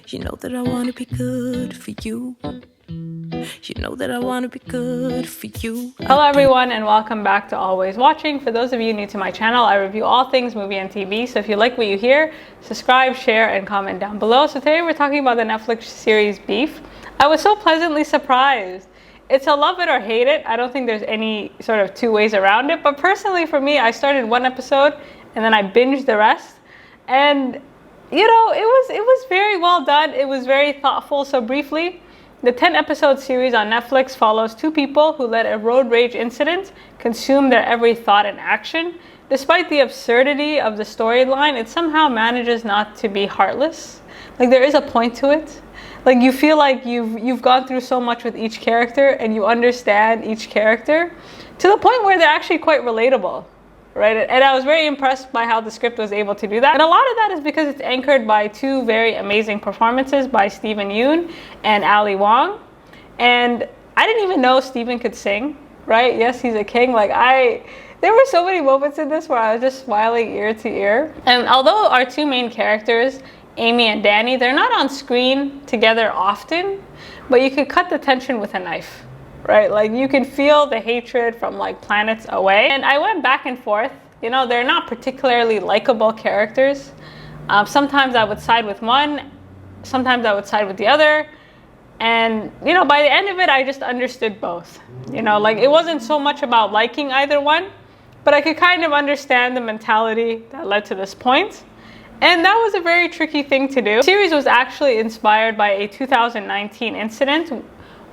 You know that I wanna be good for you. You know that I wanna be good for you. Hello everyone and welcome back to Always Watching. For those of you new to my channel, I review all things movie and TV. So if you like what you hear, subscribe, share, and comment down below. So today we're talking about the Netflix series Beef. I was so pleasantly surprised. It's a love it or hate it. I don't think there's any sort of two ways around it. But personally for me, I started one episode and then I binged the rest. And you know, it was very well done. It was very thoughtful. So briefly, the 10-episode series on Netflix follows two people who let a road rage incident consume their every thought and action. Despite the absurdity of the storyline, it somehow manages not to be heartless. Like, there is a point to it. Like, you feel like you've gone through so much with each character and you understand each character to the point where they're actually quite relatable. Right? And I was very impressed by how the script was able to do that. And a lot of that is because it's anchored by two very amazing performances by Yeun and Wong. And I didn't even know Steven could sing, right? Yes, he's a king. There were so many moments in this where I was just smiling ear to ear. And although our two main characters, Amy and Danny, they're not on screen together often, but you could cut the tension with a knife. Right, like you can feel the hatred from like planets away. And I went back and forth. You know, they're not particularly likable characters. Sometimes I would side with one, sometimes I would side with the other. And you know, by the end of it, I just understood both. You know, like it wasn't so much about liking either one, but I could kind of understand the mentality that led to this point. And that was a very tricky thing to do. The series was actually inspired by a 2019 incident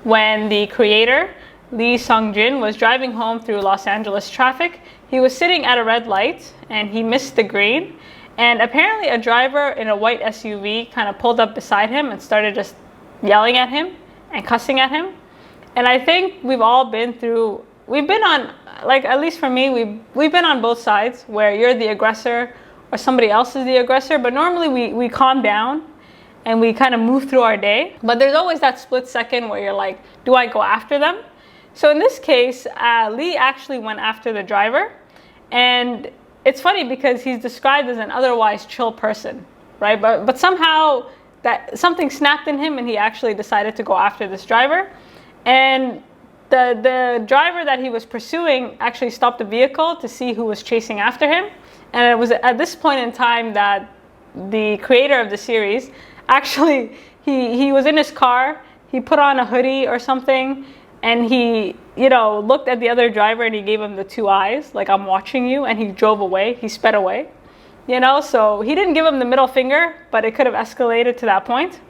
when the creator, Lee Sung Jin, was driving home through Los Angeles traffic. He was sitting at a red light and he missed the green. And apparently a driver in a white SUV kind of pulled up beside him and started just yelling at him and cussing at him. And I think we've all been on, like at least for me, we've been on both sides where you're the aggressor or somebody else is the aggressor. But normally we calm down and we kind of move through our day. But there's always that split second where you're like, do I go after them? So in this case, Lee actually went after the driver. And it's funny because he's described as an otherwise chill person, right? But somehow that something snapped in him and he actually decided to go after this driver. And the driver that he was pursuing actually stopped the vehicle to see who was chasing after him. And it was at this point in time that the creator of the series, actually, he was in his car, he put on a hoodie or something, and he, you know, looked at the other driver and he gave him the two eyes, like, I'm watching you, and he drove away, he sped away, you know, so he didn't give him the middle finger, but it could have escalated to that point.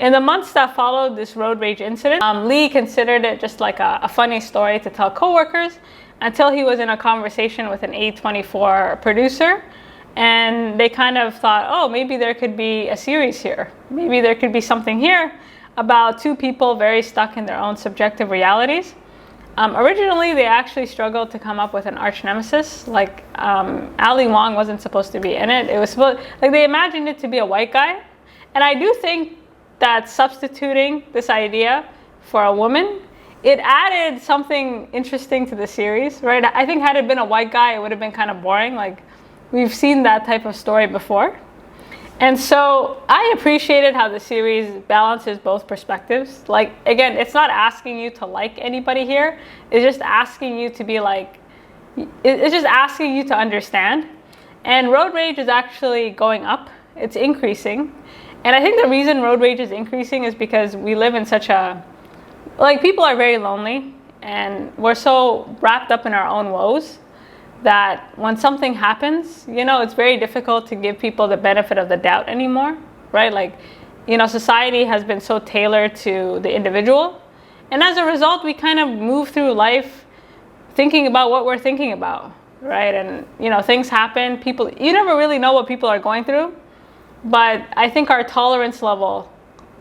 In the months that followed this road rage incident, Lee considered it just like a funny story to tell coworkers until he was in a conversation with an A24 producer. And they kind of thought, oh, maybe there could be a series here. Maybe there could be something here about two people very stuck in their own subjective realities. Originally, they actually struggled to come up with an arch nemesis. Like, Wong wasn't supposed to be in it. It was they imagined it to be a white guy. And I do think that substituting this idea for a woman, it added something interesting to the series, right? I think had it been a white guy, it would have been kind of boring. Like, we've seen that type of story before. And so I appreciated how the series balances both perspectives. Like, again, it's not asking you to like anybody here. It's just asking you to be like, it's just asking you to understand. And road rage is actually going up. It's increasing. And I think the reason road rage is increasing is because we live in such a, like, people are very lonely and we're so wrapped up in our own woes that when something happens, you know, it's very difficult to give people the benefit of the doubt anymore, right? Like, you know, society has been so tailored to the individual. And as a result, we kind of move through life thinking about what we're thinking about, right? And, you know, things happen. You never really know what people are going through. But I think our tolerance level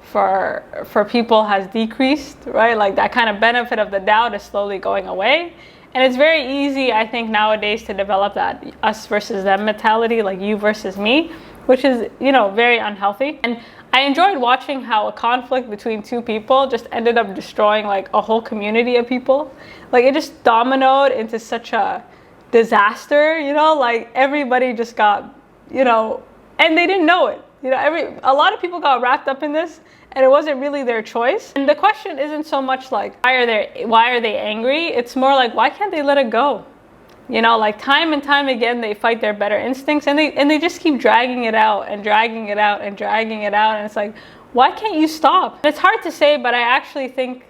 for people has decreased, right? Like, that kind of benefit of the doubt is slowly going away. And it's very easy, I think, nowadays to develop that us versus them mentality, like you versus me, which is, you know, very unhealthy. And I enjoyed watching how a conflict between two people just ended up destroying like a whole community of people. Like, it just dominoed into such a disaster, you know, like everybody just got, you know, and they didn't know it. You know, a lot of people got wrapped up in this, and it wasn't really their choice. And the question isn't so much like, why are they angry? It's more like, why can't they let it go? You know, like time and time again, they fight their better instincts, and they just keep dragging it out and dragging it out and dragging it out. And it's like, why can't you stop? It's hard to say, but I actually think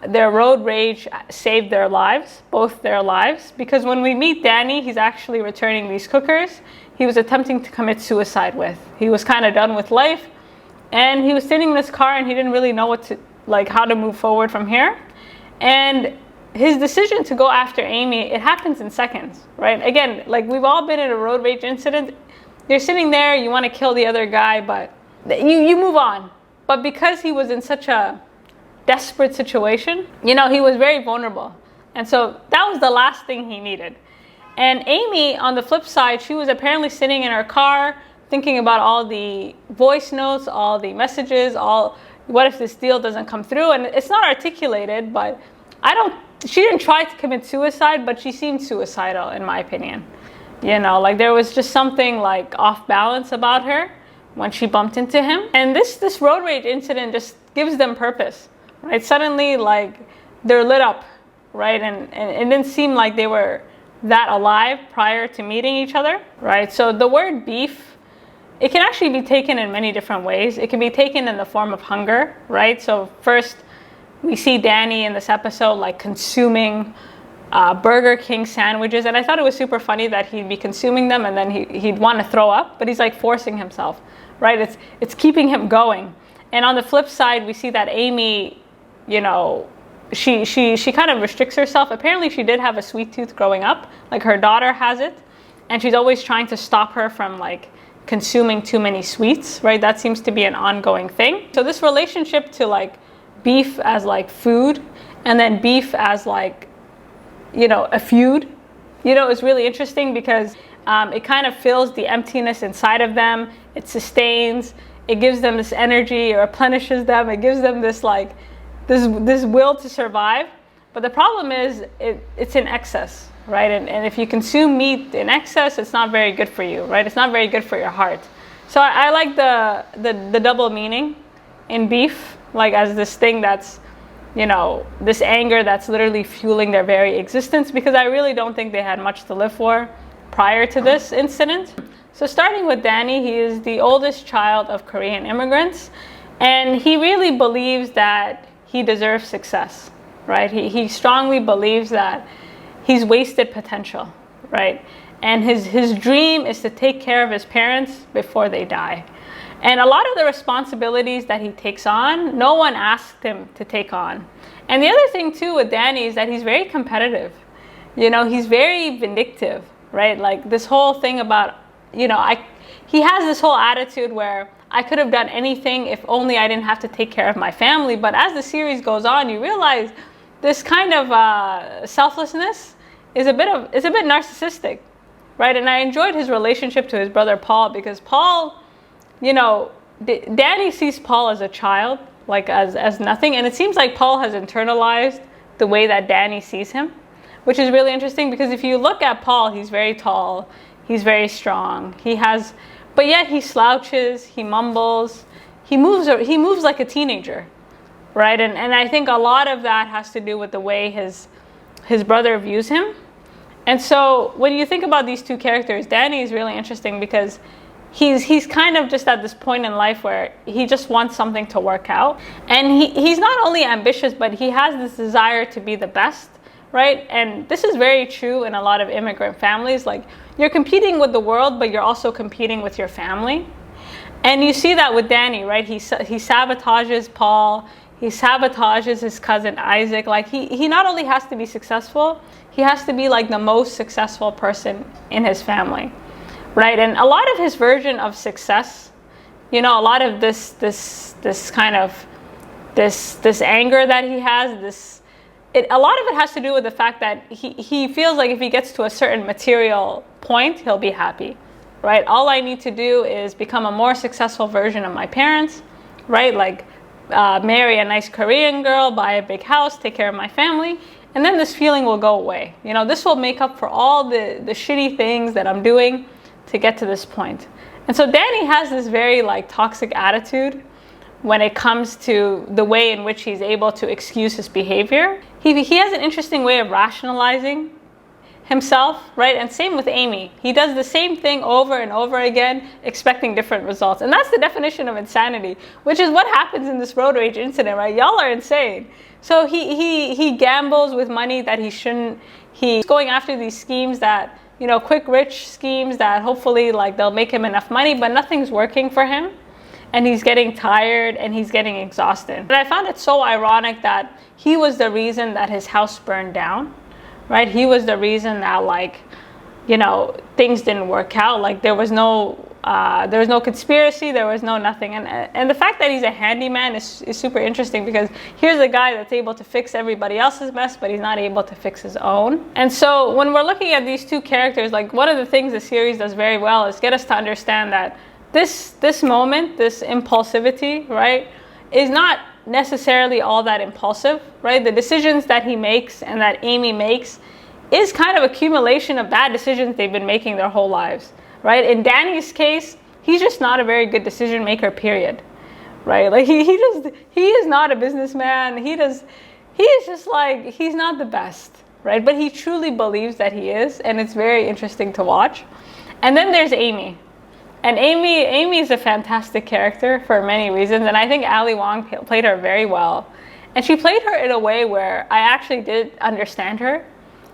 their road rage saved their lives, both their lives. Because when we meet Danny, he's actually returning these cookers he was attempting to commit suicide with. He was kind of done with life, and he was sitting in this car, and he didn't really know how to move forward from here. And his decision to go after Amy, it happens in seconds, right? Again, like we've all been in a road rage incident. You're sitting there, you want to kill the other guy, but you move on. But because he was in such a desperate situation, you know, he was very vulnerable. And so that was the last thing he needed. And Amy, on the flip side, she was apparently sitting in her car thinking about all the voice notes, all the messages, what if this deal doesn't come through? And it's not articulated, but she didn't try to commit suicide, but she seemed suicidal, in my opinion. You know, like there was just something like off balance about her when she bumped into him. And this road rage incident just gives them purpose, right? Suddenly, like, they're lit up, right? And it didn't seem like they were that alive prior to meeting each other, right? So the word beef, it can actually be taken in many different ways. It can be taken in the form of hunger, right? So first, we see Danny in this episode like consuming Burger King sandwiches, and I thought it was super funny that he'd be consuming them and then he'd want to throw up, but he's like forcing himself, right? It's keeping him going. And on the flip side, we see that Amy, you know, she kind of restricts herself. Apparently, she did have a sweet tooth growing up, like her daughter has it, and she's always trying to stop her from like consuming too many sweets, right? That seems to be an ongoing thing. So this relationship to like beef as like food, and then beef as like, you know, a feud, you know, is really interesting because it kind of fills the emptiness inside of them. It sustains, it gives them this energy, or replenishes them. It gives them this like this will to survive. But the problem is it's in excess, right? And if you consume meat in excess, it's not very good for you, right? It's not very good for your heart. So I like the double meaning in beef, like as this thing that's, you know, this anger that's literally fueling their very existence, because I really don't think they had much to live for prior to this incident. So starting with Danny, he is the oldest child of Korean immigrants, and he really believes that he deserves success, right? He strongly believes that he's wasted potential, right? And his dream is to take care of his parents before they die. And a lot of the responsibilities that he takes on, no one asked him to take on. And the other thing too with Danny is that he's very competitive. You know, he's very vindictive, right? Like this whole thing about, you know, he has this whole attitude where I could have done anything if only I didn't have to take care of my family. But as the series goes on, you realize this kind of selflessness is a bit narcissistic, right? And I enjoyed his relationship to his brother Paul, because Paul, you know, Danny sees Paul as a child, like as nothing. And it seems like Paul has internalized the way that Danny sees him, which is really interesting, because if you look at Paul, he's very tall, he's very strong, but yet he slouches, he mumbles, he moves like a teenager, right? And I think a lot of that has to do with the way his brother views him. And so when you think about these two characters, Danny is really interesting because he's kind of just at this point in life where he just wants something to work out. And he's not only ambitious, but he has this desire to be the best, right? And this is very true in a lot of immigrant families. Like, you're competing with the world, but you're also competing with your family. And you see that with Danny, right? He sabotages Paul. He sabotages his cousin Isaac. Like, he not only has to be successful, he has to be like the most successful person in his family, right? And a lot of his version of success, you know, a lot of this kind of this anger that he has, a lot of it has to do with the fact that he feels like if he gets to a certain material point, he'll be happy, right? All I need to do is become a more successful version of my parents, right? Like marry a nice Korean girl, buy a big house, take care of my family, and then this feeling will go away. You know, this will make up for all the shitty things that I'm doing to get to this point. And so Danny has this very like toxic attitude when it comes to the way in which he's able to excuse his behavior. He has an interesting way of rationalizing himself, right? And same with Amy. He does the same thing over and over again, expecting different results. And that's the definition of insanity, which is what happens in this road rage incident, right? Y'all are insane. So he gambles with money that he shouldn't. He's going after these schemes that, you know, quick rich schemes that hopefully like they'll make him enough money, but nothing's working for him. And he's getting tired and he's getting exhausted. And I found it so ironic that he was the reason that his house burned down, right? He was the reason that, like, you know, things didn't work out. Like there was no conspiracy, there was no nothing. And the fact that he's a handyman is super interesting, because here's a guy that's able to fix everybody else's mess, but he's not able to fix his own. And so when we're looking at these two characters, like one of the things the series does very well is get us to understand that this moment, this impulsivity, right, is not necessarily all that impulsive, right? The decisions that he makes and that Amy makes is kind of accumulation of bad decisions they've been making their whole lives, right? In Danny's case, he's just not a very good decision maker, period, right? Like he is not a businessman. He is just like, he's not the best, right? But he truly believes that he is, and it's very interesting to watch. And then there's Amy. And Amy is a fantastic character for many reasons, and I think Ali Wong played her very well. And she played her in a way where I actually did understand her,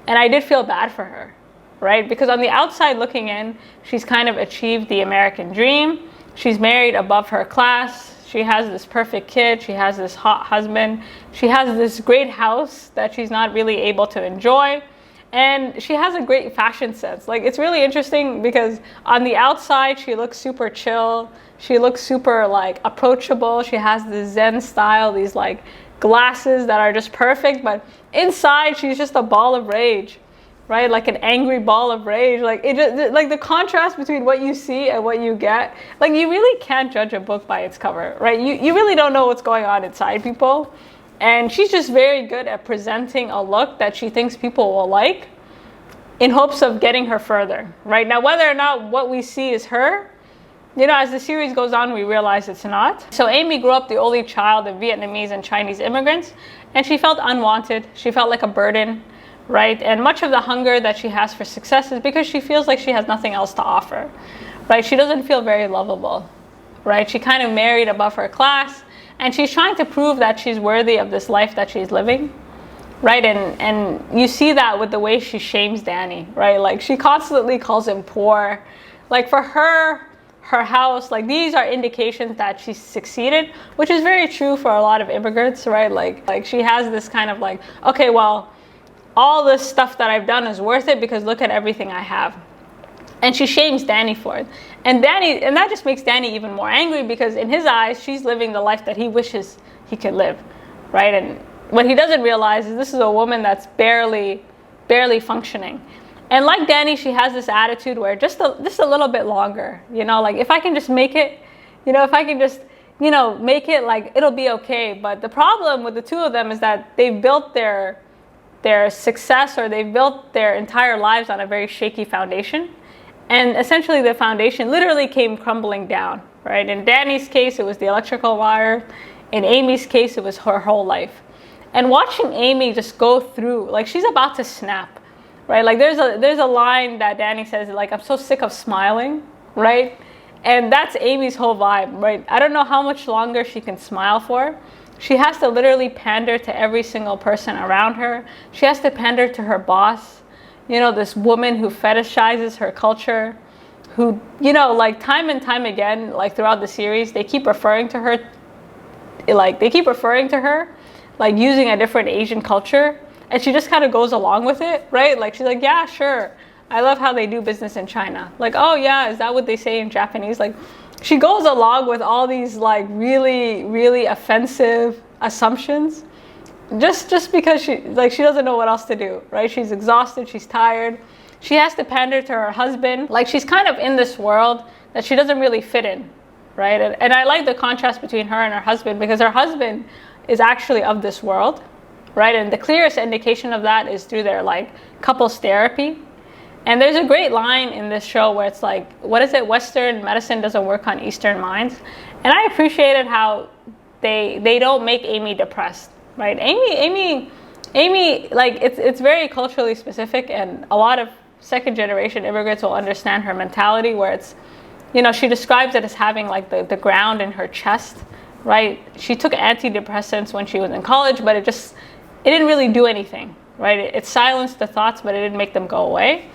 and I did feel bad for her, right? Because on the outside looking in, she's kind of achieved the American dream. She's married above her class. She has this perfect kid. She has this hot husband. She has this great house that she's not really able to enjoy. And she has a great fashion sense. Like, it's really interesting because on the outside, she looks super chill. She looks super like approachable. She has this Zen style, these like glasses that are just perfect. But inside, she's just a ball of rage, right? Like an angry ball of rage. Like it just, like the contrast between what you see and what you get. Like, you really can't judge a book by its cover, right? You really don't know what's going on inside people. And she's just very good at presenting a look that she thinks people will like in hopes of getting her further, right? Now, whether or not what we see is her, you know, as the series goes on, we realize it's not. So Amy grew up the only child of Vietnamese and Chinese immigrants, and she felt unwanted. She felt like a burden, right? And much of the hunger that she has for success is because she feels like she has nothing else to offer, right? She doesn't feel very lovable, right? She kind of married above her class, and she's trying to prove that she's worthy of this life that she's living, right? And you see that with the way she shames Danny, right? Like, she constantly calls him poor. Like, for her house, like, these are indications that she's succeeded, which is very true for a lot of immigrants, right? Like she has this kind of like, okay, well, all this stuff that I've done is worth it because look at everything I have. And she shames Danny for it. And that just makes Danny even more angry because in his eyes, she's living the life that he wishes he could live, right? And what he doesn't realize is this is a woman that's barely functioning. And like Danny, she has this attitude where just a little bit longer, you know, like if I can just make it, you know, if I can just, you know, make it, like it'll be okay. But the problem with the two of them is that they've built their success, or they've built their entire lives on a very shaky foundation. And essentially the foundation literally came crumbling down, right? In Danny's case, it was the electrical wire. In Amy's case, it was her whole life. And watching Amy just go through, like she's about to snap, right? Like there's a line that Danny says, like, I'm so sick of smiling, right? And that's Amy's whole vibe, right? I don't know how much longer she can smile for. She has to literally pander to every single person around her. She has to pander to her boss. You know, this woman who fetishizes her culture, who, you know, like time and time again, like throughout the series, they keep referring to her, like using a different Asian culture. And she just kind of goes along with it, right? Like, she's like, yeah, sure. I love how they do business in China. Like, oh yeah, is that what they say in Japanese? Like, she goes along with all these like really, really offensive assumptions. Just because she doesn't know what else to do, right? She's exhausted, she's tired. She has to pander to her husband. Like, she's kind of in this world that she doesn't really fit in, right? And I like the contrast between her and her husband because her husband is actually of this world, right? And the clearest indication of that is through their like couples therapy. And there's a great line in this show where it's like, what is it? Western medicine doesn't work on Eastern minds. And I appreciated how they don't make Amy depressed, right? Amy, like it's very culturally specific, and a lot of second generation immigrants will understand her mentality, where it's, you know, she describes it as having like the ground in her chest, right? She took antidepressants when she was in college, but it didn't really do anything, right? It silenced the thoughts, but it didn't make them go away.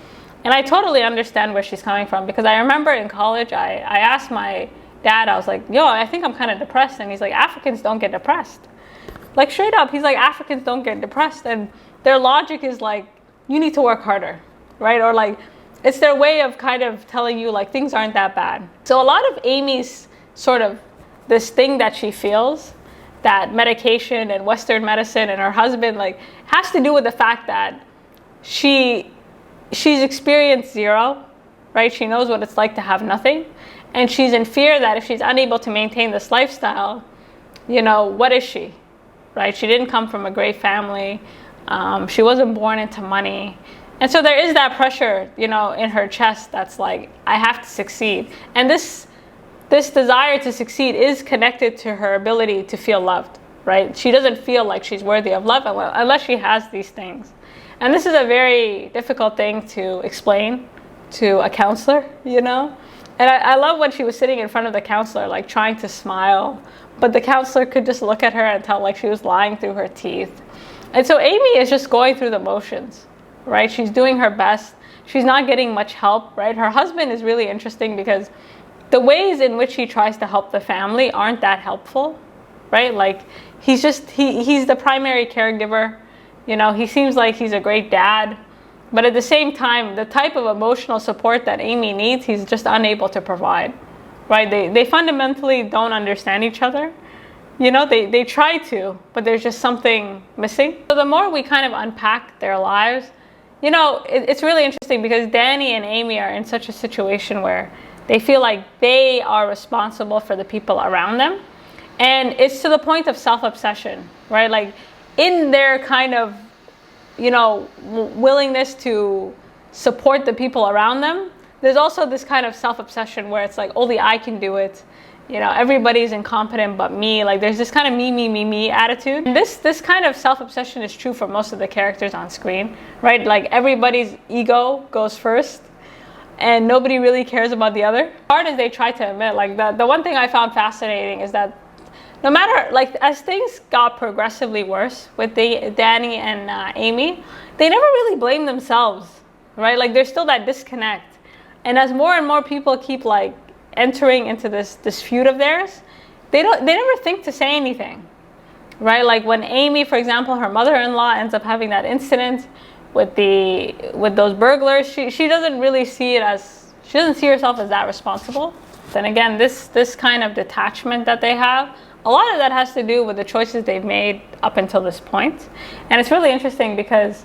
And I totally understand where she's coming from, because I remember in college, I asked my dad, I was like, yo, I think I'm kind of depressed. And he's like, Africans don't get depressed. Like straight up, he's like, Africans don't get depressed. And their logic is like, you need to work harder, right? Or like, it's their way of kind of telling you like things aren't that bad. So a lot of Amy's sort of this thing that she feels, that medication and Western medicine and her husband, like, has to do with the fact that she's experienced zero, right? She knows what it's like to have nothing. And she's in fear that if she's unable to maintain this lifestyle, you know, what is she, right? She didn't come from a great family. She wasn't born into money. And so there is that pressure, you know, in her chest that's like, I have to succeed. And this desire to succeed is connected to her ability to feel loved, right? She doesn't feel like she's worthy of love unless she has these things. And this is a very difficult thing to explain to a counselor, you know? And I love when she was sitting in front of the counselor, like trying to smile, but the counselor could just look at her and tell like she was lying through her teeth. And so Amy is just going through the motions, right? She's doing her best. She's not getting much help, right? Her husband is really interesting because the ways in which he tries to help the family aren't that helpful, right? Like he's the primary caregiver. You know, he seems like he's a great dad, but at the same time, the type of emotional support that Amy needs, he's just unable to provide, right? They fundamentally don't understand each other. You know, they try to, but there's just something missing. So the more we kind of unpack their lives, you know, it's really interesting because Danny and Amy are in such a situation where they feel like they are responsible for the people around them. And it's to the point of self-obsession, right? Like in their kind of, you know, willingness to support the people around them, there's also this kind of self-obsession where it's like, only I can do it. You know, everybody's incompetent but me. Like there's this kind of me attitude. And this kind of self-obsession is true for most of the characters on screen, right? Like everybody's ego goes first and nobody really cares about the other. As hard as they try to admit, like the one thing I found fascinating is that no matter, like as things got progressively worse with Danny and Amy, they never really blame themselves, right? Like there's still that disconnect. And as more and more people keep like entering into this feud of theirs, they never think to say anything, right? Like when Amy, for example, her mother-in-law ends up having that incident with those burglars, she doesn't really see it as, she doesn't see herself as that responsible. Then again, this kind of detachment that they have, a lot of that has to do with the choices they've made up until this point. And it's really interesting because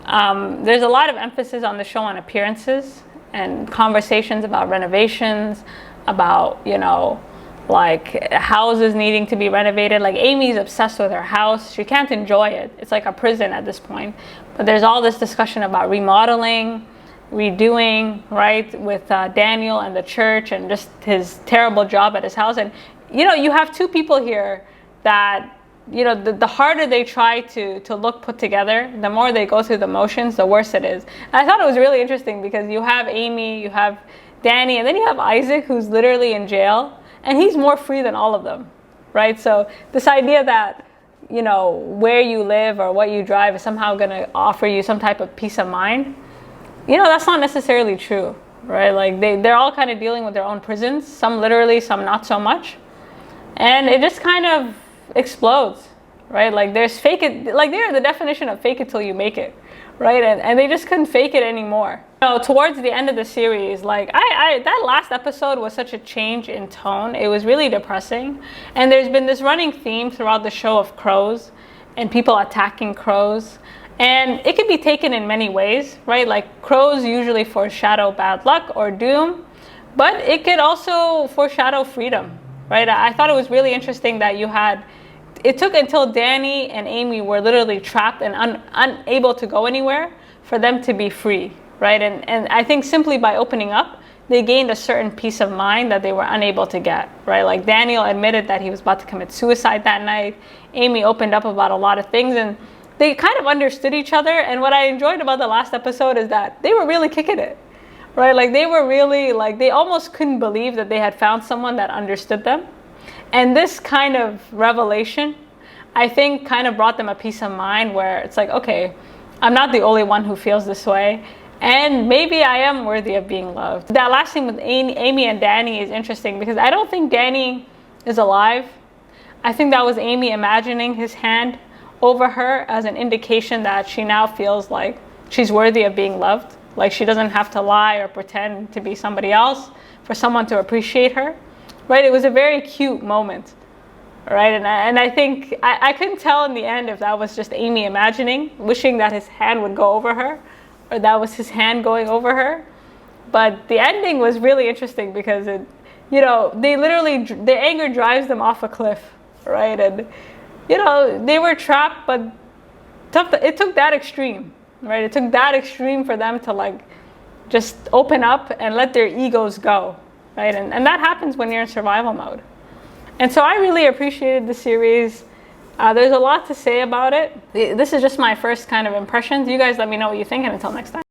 there's a lot of emphasis on the show on appearances and conversations about renovations, about, you know, like houses needing to be renovated. Like Amy's obsessed with her house. She can't enjoy it. It's like a prison at this point. But there's all this discussion about remodeling, redoing, right, with Daniel and the church and just his terrible job at his house. And, you know, you have two people here that, you know, the harder they try to look put together, the more they go through the motions, the worse it is. And I thought it was really interesting because you have Amy, you have Danny, and then you have Isaac, who's literally in jail, and he's more free than all of them, right? So this idea that, you know, where you live or what you drive is somehow going to offer you some type of peace of mind, you know, that's not necessarily true, right? Like they're all kind of dealing with their own prisons, some literally, some not so much. And it just kind of explodes, right? Like there's fake it, like they're the definition of fake it till you make it, right? And they just couldn't fake it anymore. You know, towards the end of the series, like that last episode was such a change in tone. It was really depressing. And there's been this running theme throughout the show of crows and people attacking crows. And it could be taken in many ways, right? Like crows usually foreshadow bad luck or doom, but it could also foreshadow freedom, right? I thought it was really interesting that it took until Danny and Amy were literally trapped and unable to go anywhere for them to be free, right? And I think simply by opening up, they gained a certain peace of mind that they were unable to get, right? Like Daniel admitted that he was about to commit suicide that night. Amy opened up about a lot of things, and they kind of understood each other. And what I enjoyed about the last episode is that they were really kicking it, right? Like they were really, like, they almost couldn't believe that they had found someone that understood them. And this kind of revelation, I think, kind of brought them a peace of mind where it's like, okay, I'm not the only one who feels this way. And maybe I am worthy of being loved. That last scene with Amy and Danny is interesting because I don't think Danny is alive. I think that was Amy imagining his hand over her as an indication that she now feels like she's worthy of being loved. Like she doesn't have to lie or pretend to be somebody else for someone to appreciate her, right? It was a very cute moment, right? And I think, I couldn't tell in the end if that was just Amy imagining, wishing that his hand would go over her, or that was his hand going over her. But the ending was really interesting because it, you know, they literally, their anger drives them off a cliff, right? And, you know, they were trapped, but it took that extreme, right? It took that extreme for them to like just open up and let their egos go, right? And that happens when you're in survival mode. And so I really appreciated the series. There's a lot to say about it. This is just my first kind of impressions. You guys let me know what you think, and until next time.